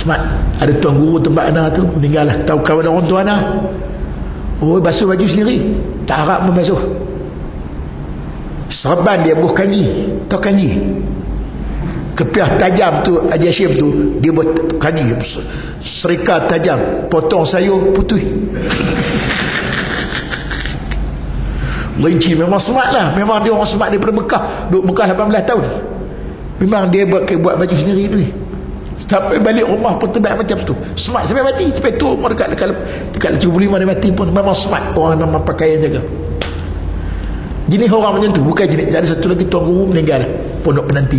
Semat ada tuan guru tempat anak tu meninggal lah, tahu kawan orang tu anak, oh basuh baju sendiri, tak harap membasuh. Serban dia buh kanji, tahu kanji, kepiah tajam tu Haji Hashim tu, dia buat kanji, serika tajam, potong sayur putih. Linci memang smart lah, memang dia orang smart daripada Mekah, duduk Mekah 18 tahun. Memang dia buat baju sendiri tu, sampai balik rumah pun terbaik macam tu, smart sampai mati, sampai tu umur dekat 75 dia mati pun memang smart. Orang memang pakaian jaga. Jenis orang macam tu, bukan jenis. Ada satu lagi tuan guru meninggal, pondok penanti.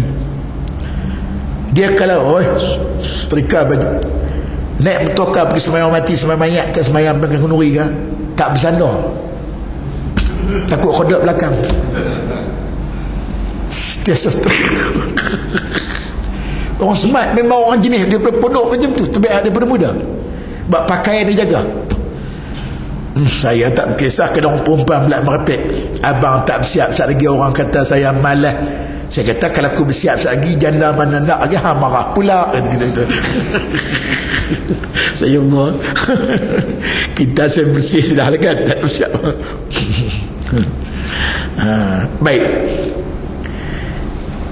Dia kalau setrika baju, naik motorkar pergi semayang mati, semayang mayat ke semayang belakang kenduri ke, tak bersandar, takut kodok belakang. Dia setrika. Orang smart, memang orang jenis daripada pondok macam tu, terbaik daripada muda. Sebab pakaian dia jaga. Saya tak berkisah ke orang perempuan pula merepek, abang tak bersiap sekejap lagi, orang kata saya malas. Saya kata kalau aku bersiap sekejap lagi, janda mana nak lagi, marah pula gitu. Saya mau kita saya bersih sudah lah kan, tak bersiap. Baik,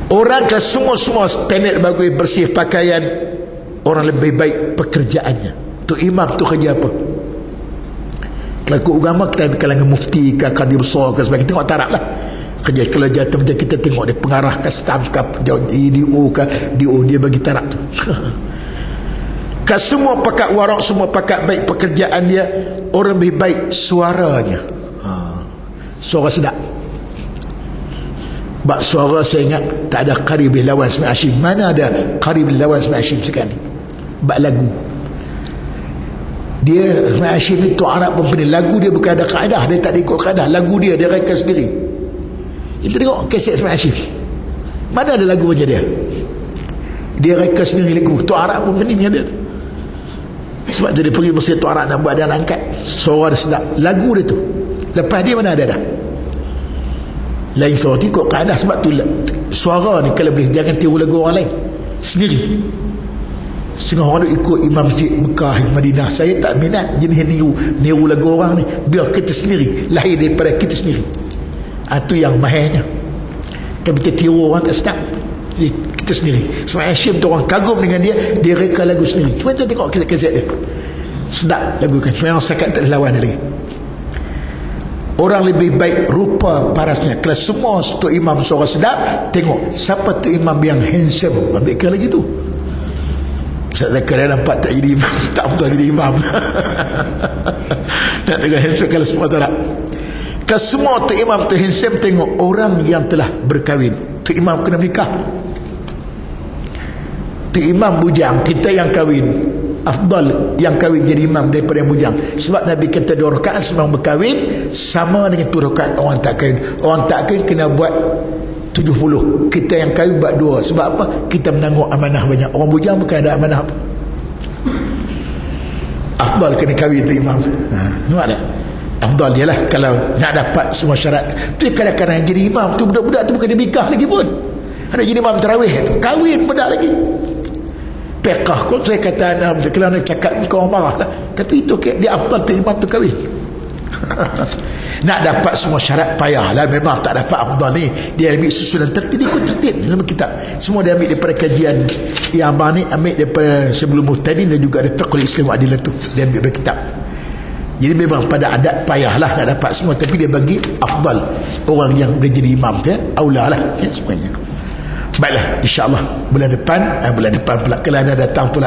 orang ke semua standard bagus, bersih pakaian, orang lebih baik pekerjaannya. Tu imam tu kerja apa? Kalau agama kita kalangan mufti ke qadi besar ke sebagainya, tengok taraf lah kerja. Kalau jatuh macam kita tengok dia pengarah ke stamp ke DO ke DO, dia bagi taraf tu. Ke semua pakat warak, semua pakat baik pekerjaan dia, orang lebih baik suaranya. Suara sedap. Bak suara saya ingat tak ada qarib lawan Ismail Hashim. Mana ada qarib lawan Ismail Hashim sekali bak lagu. Dia Ismail Hashim ni tu Arab pun pening. Lagu dia bukan ada kaedah, dia tak ada ikut kaedah. Lagu dia reka sendiri. Kita tengok kaset Ismail Hashim, mana ada lagu macam dia reka sendiri lagu. Tu Arab pun pening dia. Sebab tu dia pergi Mesir, tu Arab nak buat dia angkat. Suara dia sedap, lagu dia tu. Lepas dia mana ada dah lain suara tu ikut kaedah. Sebab tu suara ni kalau boleh jangan tiru lagu orang lain, sendiri. Setengah orang ikut imam masjid Mekah, Madinah. Saya tak minat jenis niru lagu orang ni. Biar kita sendiri, lahir daripada kita sendiri. Itu yang mahirnya. Kalau kita tiru orang tak sedap. Jadi kita sendiri. Sebab Hashim tu orang kagum dengan dia, dia reka lagu sendiri. Cuma kita tengok kaset-kaset dia, sedap lagu kan. Memang sekat tak ada lawan dia lagi. Orang lebih baik rupa parasnya. Kalau semua tu imam suara sedap, tengok siapa tu imam yang handsome, ambilkan lagi tu. Saya kadang nampak tak jadi imam, tak betul jadi imam. Nak tengok handsome kalau semua tak nak. Kalau semua tu imam tu handsome, tengok orang yang telah berkahwin. Tu imam kena menikah. Tu imam bujang, kita yang kahwin. Afdal yang kahwin jadi imam daripada yang bujang. Sebab Nabi kata 2 rakaat sebelum berkahwin sama dengan 2 rakaat orang tak kahwin. Orang tak kahwin kena buat 70. Kita yang kahwin buat 2. Sebab apa? Kita menanggung amanah banyak. Orang bujang bukan ada amanah apa. Afdal kena kahwin tu imam. Nampak tak? Afdal dia lah kalau nak dapat semua syarat. Tu kadang-kadang jadi imam tu budak-budak tu bukan dia nikah lagi pun. Ada jadi imam tarawih tu, kahwin budak lagi. Pekah kot saya kata anak, kalau nak cakap kau marah lah. Tapi itu dia afdal tu imam tu kahwin. Nak dapat semua syarat payahlah. Memang tak dapat afdal ni, dia ambil susunan tertib, ikut tertib dalam kitab. Semua dia ambil daripada kajian yang abang ni ambil daripada sebelum Muhtadin, dan juga ada Fiqhul Islam Adilah tu dia ambil daripada kitab. Jadi memang pada adat payahlah nak dapat semua, tapi dia bagi afdal orang yang boleh jadi imam tu, aula lah ya, semuanya. Baiklah, insyaAllah bulan depan pula, kalau anda datang pula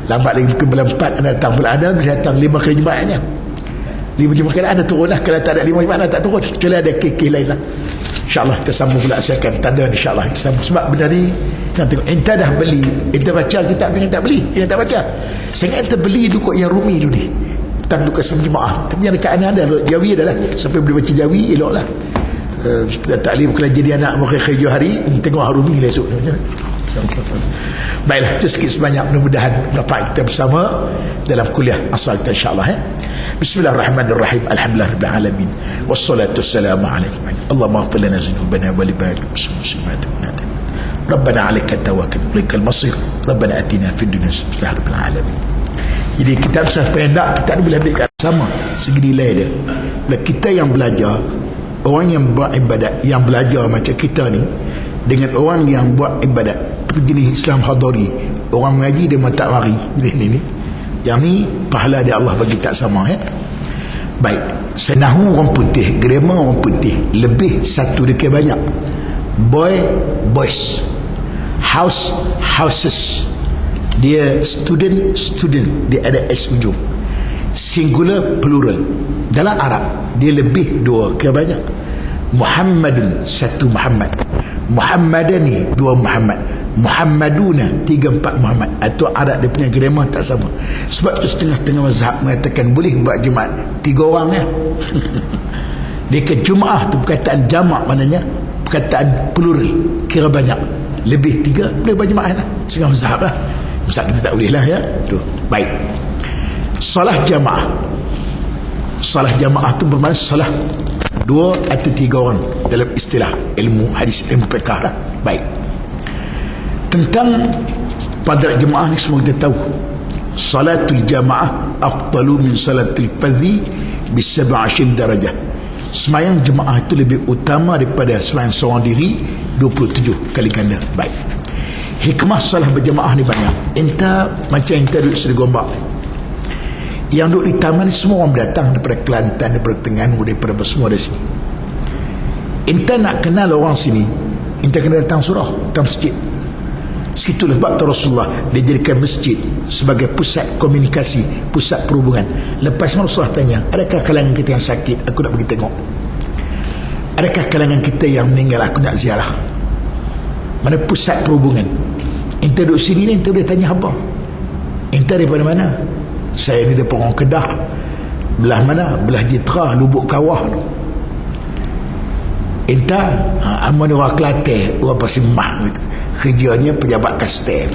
lambat lagi mungkin bulan 4 anda datang pula, anda boleh datang 5 kali Jumaatnya. 5 Jumaat kali anda turun lah. Kalau tak ada 5 Jumaat anda tak turun, kecuali ada kekeh lain lah. InsyaAllah kita sambung pula, saya akan tanda insyaAllah kita sambung. Sebab benda ni kita tengok, ente dah beli, ente baca kitab yang tak beli, yang tak baca. Saya ingat ente beli tu kot yang Rumi tu ni, tentang duka Jemaah. Tapi yang dekat anda ada Jawi adalah, sampai boleh baca Jawi elok lah. Kita taklim kalau jadi anak mereka Johari, tengok Harumi lah esok. Baiklah, itu sikit sebanyak, mudah-mudahan dapat kita bersama dalam kuliah asal kita insyaAllah ya. Bismillahirrahmanirrahim. Alhamdulillahirabbil alamin. Wassalatu wassalamu alaikum. Allahumma ighfir lana dhunubana wa li ba'd muslimin. Rabbana 'alaika tawakkal ilaikal masir Rabbana atina fid dunya hasanatan rabbil alamin. Jadi kitab sah pendek kita boleh ambil kat sama segi nilai dia. Bila kita yang belajar, orang yang buat ibadat, yang belajar macam kita ni, dengan orang yang buat ibadat jenis Islam hadari, orang mengaji dia tak mari jenis ni, yang ni pahala dia Allah bagi tak sama ya. Baik, senahu orang putih, grammar orang putih, lebih satu dekat banyak. Boy, boys. House, houses. Dia student, dia ada S ujung. Singular, plural. Dalam Arab dia lebih dua ke banyak. Muhammadun, satu Muhammad. Muhammadani, dua Muhammad. Muhammaduna, 3-4 Muhammad. Atau Arab dia punya grammar tak sama. Sebab tu setengah-setengah mazhab mengatakan boleh buat jemaat 3 orang ya. Dia ke Jumaah tu perkataan jamak, maknanya perkataan plural, kira banyak. Lebih 3 boleh buat jemaah lah. Setengah mazhab lah. Mazhab kita tak boleh lah ya. Tu. Baik. Salah jamaah. Salah jamaah tu bermakna salah 2 atau 3 orang dalam istilah ilmu hadis, ilmu fiqh lah. Baik. Tentang pada jemaah ni semua kita tahu. Salatul jamaah afdalu min salatul fadhi bi 17 darajah. Semayang jemaah itu lebih utama daripada semayang seorang diri 27 kali ganda. Baik. Hikmah salah berjemaah ni banyak. Entah macam entah duduk Seri Gombak, yang duduk di taman ni semua orang datang daripada Kelantan, daripada Terengganu, daripada semua dari sini. Entah nak kenal orang sini, entah kena datang surah, datang masjid. Situlah sebab Rasulullah dia jadikan masjid sebagai pusat komunikasi, pusat perhubungan. Lepas Rasulullah tanya, adakah kalangan kita yang sakit, aku nak pergi tengok. Adakah kalangan kita yang meninggal, aku nak ziarah. Mana pusat perhubungan. Entah duduk sini ni, entah boleh tanya apa. Entah daripada mana. Saya ni daripada orang Kedah. Belah mana? Belah Jitra, Lubuk Kawah. Entah aman orang Kelantan, orang Pasir Mah gitu. Kerjanya pejabat kastem.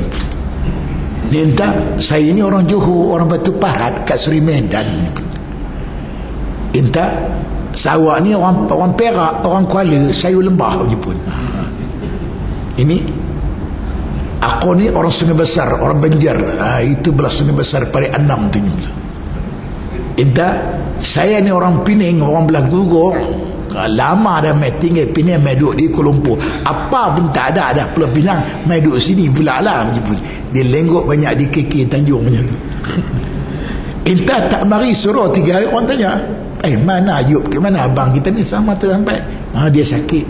Ni entah saya ni orang Johor, orang Batu Pahat kat Seri Medan. Entah Sarawak ni orang Perak, orang Kuala, Sayur Lembah je pun. Ini aku ni orang Sungai Besar, orang Banjar. Itu belah Sungai Besar Pari Anam tu. Entah saya ni orang Pening, orang belah Gurur. Lama dah mai tinggal Penang, mai duduk di Kuala Lumpur. Apa pun tak ada Pulau Pinang, mai duduk sini pula lah. Dia lenggok banyak di KK Tanjung punya. Entah tak mari suruh 3 hari orang tanya, mana Ayub, ke mana abang kita ni sama tu sampai. Dia sakit.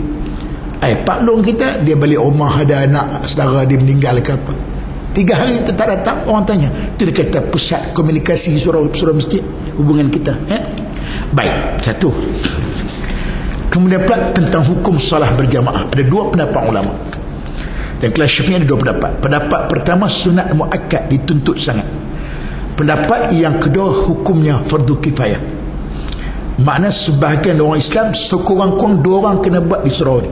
Pak Long kita, dia balik rumah ada anak saudara dia meninggal ke apa. 3 hari kita tak datang, orang tanya. Itu dia kata pusat komunikasi surau masjid, hubungan kita. Baik, satu. Kemudian pula tentang hukum salah berjamaah, ada 2 pendapat ulama. Dan kelas Syafi'i ada 2 pendapat. Pendapat pertama sunat muakkad, dituntut sangat. Pendapat yang kedua hukumnya fardu kifayah. Makna sebahagian orang Islam sekurang-kurang 2 orang kena buat di surau ni.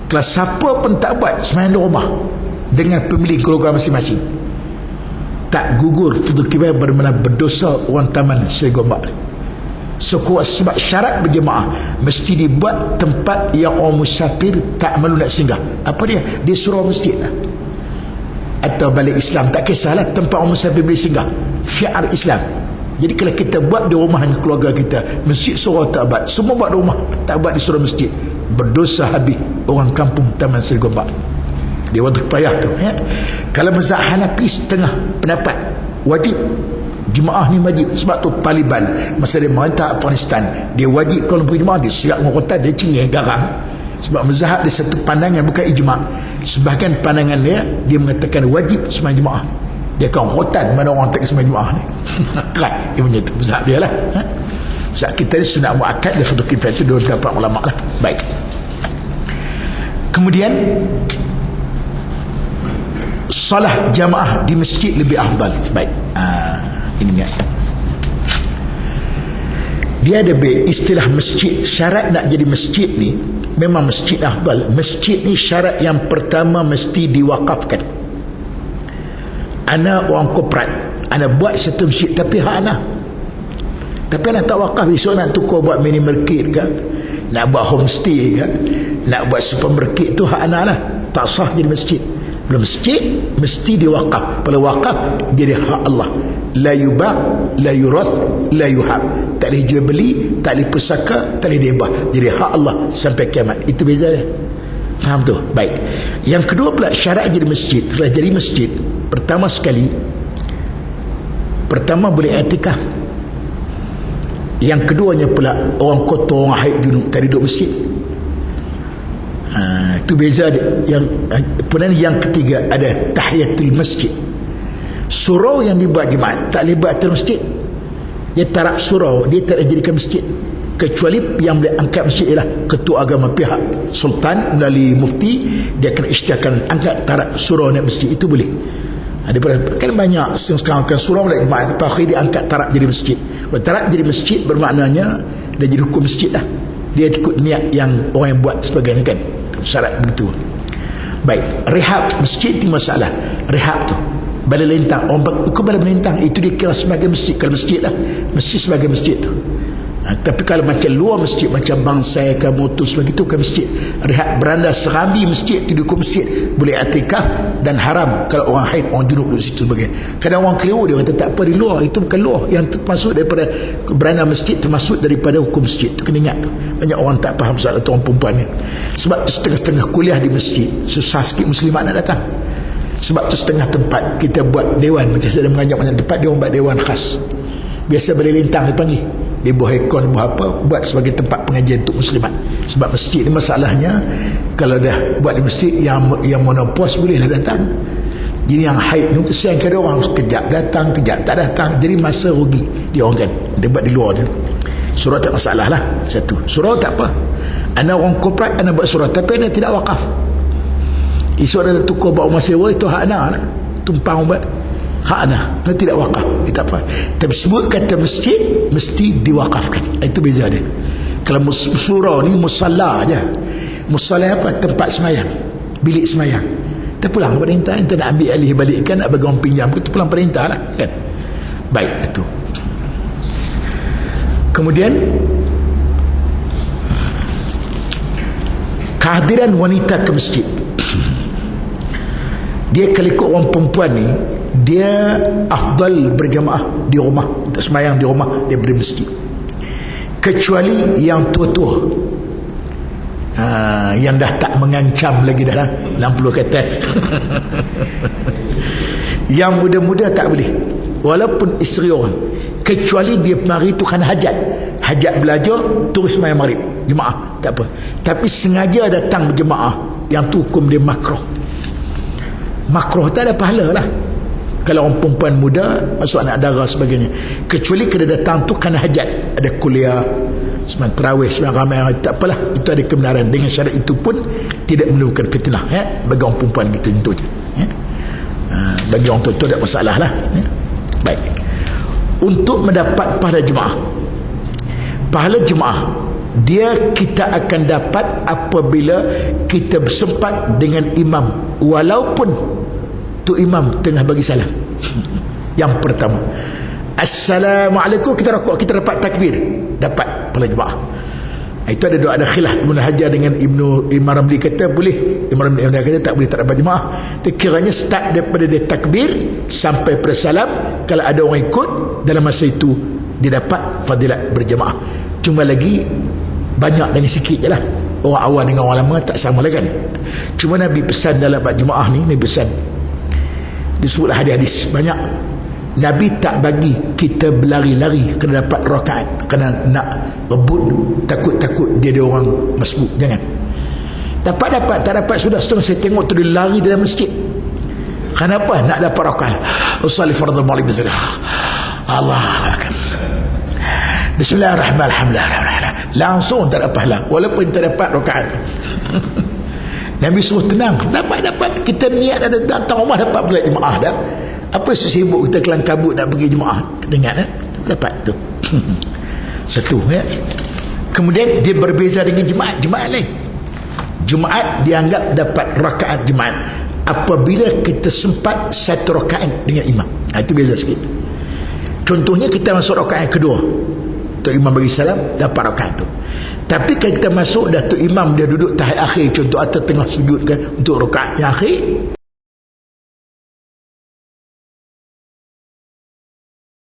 Kalau siapa pun tak buat sembahyang di rumah dengan pemilik keluarga masing-masing, tak gugur fardu kifayah, bermakna berdosa orang taman Seri Gombak. Sebab syarat berjemaah mesti dibuat tempat yang orang musafir tak malu nak singgah. Apa dia? Dia surau masjid lah, atau balik Islam, tak kisahlah tempat orang musafir boleh singgah. Syiar Islam. Jadi kalau kita buat di rumah dengan keluarga kita, masjid surau tak buat, semua buat di rumah, tak buat di surau masjid, berdosa habis orang kampung Taman Seri Gombak. Dia waktu payah tu Kalau mazhab Hanafi setengah pendapat wajib jemaah ni wajib. Sebab tu Taliban masa dia merintah Afghanistan, dia wajib kalau pergi jemaah, dia siap merotan, dia cingih garang. Sebab mazhab dia satu pandangan, bukan ijma'. Sebahagian pandangan dia mengatakan wajib sembahyang jemaah. Dia akan rotan mana orang tak sembahyang jemaah ni. Kerat dia punya tu mazhab dia lah. Mazhab kita ni sunat muakkad, dia fardu kifayah, itu 2 pendapat ulama lah. Baik. Kemudian salah jamaah di masjid lebih afdal. Baik. Ini dia. Dia ada istilah masjid. Syarat nak jadi masjid ni, memang masjid afdal. Masjid ni syarat yang pertama mesti diwakafkan. Ana orang korporat, ana buat satu masjid tapi hak ana. Tapi ana tak wakaf, besok nak tukar buat minimarket ke, nak buat homestay ke, nak buat supermarket, tu hak ana lah. tak sah jadi masjid. Belum masjid mesti diwakaf. Kalau wakaf jadi hak Allah. La yubaq, la yurath, la yuhab. Tak boleh jual beli, tak boleh pusaka, tak boleh dibah. Jadi hak Allah sampai kiamat. Itu beza dia. Faham tu? Baik. Yang kedua pula syarat jadi masjid. Kalau jadi masjid, pertama sekali, pertama boleh i'tikaf. Yang keduanya pula orang kotor, orang haid, junub tak duduk masjid. Itu beza dia. Yang ketiga ada tahiyatul masjid. Surau yang dibuat jemaat tak boleh buat atas masjid. Dia tarak surau, dia tak boleh jadikan masjid, kecuali yang boleh angkat masjid ialah ketua agama pihak sultan melalui mufti. Dia akan isytiharkan angkat tarak surau nak masjid. Itu boleh. Daripada kan banyak sekarang kan surau oleh jemaat, akhir dia angkat tarak jadi masjid. Tarak jadi masjid bermaknanya dia jadi hukum masjid dah. Dia ikut niat yang orang yang buat sebagainya kan. Syarat begitu. Baik, rehab masjid itu masalah. Rehab tu balai lintang, orang ikut balai lintang itu dia kira sebagai masjid. Kalau masjid lah, masjid sebagai masjid tu. Tapi kalau macam luar masjid, macam bangsai ke motus begitu ke masjid. Rehab beranda serambi masjid, itu hukum masjid, boleh i'tikaf dan haram kalau orang haid, orang junub duduk situ sebagai. Kadang orang keliru dia kata tak apa di luar, itu bukan luar, yang termasuk daripada beranda masjid, termasuk daripada hukum masjid tu. Kena ingat tu. Banyak orang tak faham soal tu, orang perempuan ni. Sebab tu setengah-setengah kuliah di masjid susah sikit muslimat nak datang. Sebab tu setengah tempat kita buat dewan, macam saya mengajak banyak tempat dia orang buat dewan khas. Biasa balai lintang dia panggil, dia buat ekon, buat apa, buat sebagai tempat pengajian untuk muslimat. Sebab masjid ni masalahnya, kalau dah buat di masjid, yang monopos bolehlah datang. Jadi yang haid ni kesian kadang orang kejap datang, kejap tak datang, jadi masa rugi dia orang kan. Dia buat di luar tu. Surau tak masalah lah. Satu, surau tak apa, anda orang korporat, anda buat surau, tapi anda tidak wakaf. Isu ada tukar bawa sewa, itu hak anda lah. Tumpang ubat hak anda tidak wakaf, itu apa. Tapi sebut kata masjid mesti diwakafkan. Itu beza dia. Kalau surau ni musalla aja. Musalla apa? Tempat semayang, bilik semayang. Kita pulang perintah, kita nak ambil alih balikkan, nak bagi orang pinjam, kita pulang perintah lah kan. Baik, itu. Kemudian kehadiran wanita ke masjid. Dia kalau ikut orang perempuan ni, dia afdal berjamaah di rumah, semayang di rumah daripada masjid. Kecuali yang tua-tua, yang dah tak mengancam lagi dah lah, 60 kata. Yang muda-muda tak boleh, walaupun isteri orang, kecuali dia mari tu kan hajat belajar, terus semayang maghrib jemaah, tak apa. Tapi sengaja datang berjemaah, yang tu hukum dia makruh. Makruh tak ada pahala lah kalau orang perempuan muda masuk anak dara sebagainya, kecuali kena datang tu kerana hajat, ada kuliah, sembahyang tarawih, sembahyang ramai, tak apalah, itu ada kebenaran. Dengan syarat itu pun tidak menimbulkan fitnah bagi orang perempuan gitu je. Bagi orang tua tak masalah lah. Baik, untuk mendapat pahala jemaah dia kita akan dapat apabila kita bersempat dengan imam, walaupun tu imam tengah bagi salam. Yang pertama, Assalamualaikum, kita rokok, kita dapat takbir, dapat pahala jemaah. Itu ada doa, ada khilaf Ibn Hajar dengan Imam Ramli kata boleh, Imam Ramli kata tak boleh, tak dapat jemaah. Kiranya start daripada dia takbir sampai pada salam, kalau ada orang ikut dalam masa itu dia dapat fadilat berjemaah. Cuma lagi banyak lagi sikit je lah, orang awal dengan orang lama tak sama lah kan. Cuma Nabi pesan dalam bab jemaah ni, Nabi pesan, disebutlah hadis-hadis banyak, Nabi tak bagi kita berlari-lari kena dapat rakaat, kena nak rebut, takut-takut dia ada orang masbuk. Jangan dapat, tak dapat sudah setengah. Saya tengok tu dia lari dalam masjid. Kenapa? Nak dapat rakaat. Usalli fardhu maghrib bismillah, Allah akbar, Bismillahirrahmanirrahim, langsung tak dapat pahala walaupun tak dapat rakaat. Nabi suruh tenang, dapat kita niat ada datang rumah dapat pula jemaah dah. Apa sibuk kita kelang kabut nak pergi jemaah, kita ingat dapat tu. Satu Kemudian dia berbeza dengan jemaat lain. Jemaat dianggap dapat rakaat jemaat apabila kita sempat satu rakaat dengan imam. Itu beza sikit. Contohnya kita masuk rakaat yang kedua, tu imam bagi salam, dapat rakaat tu. Tapi kalau kita masuk dah tu imam dia duduk tahiyat akhir, contoh atas tengah sujud kan untuk rakaat yang akhir,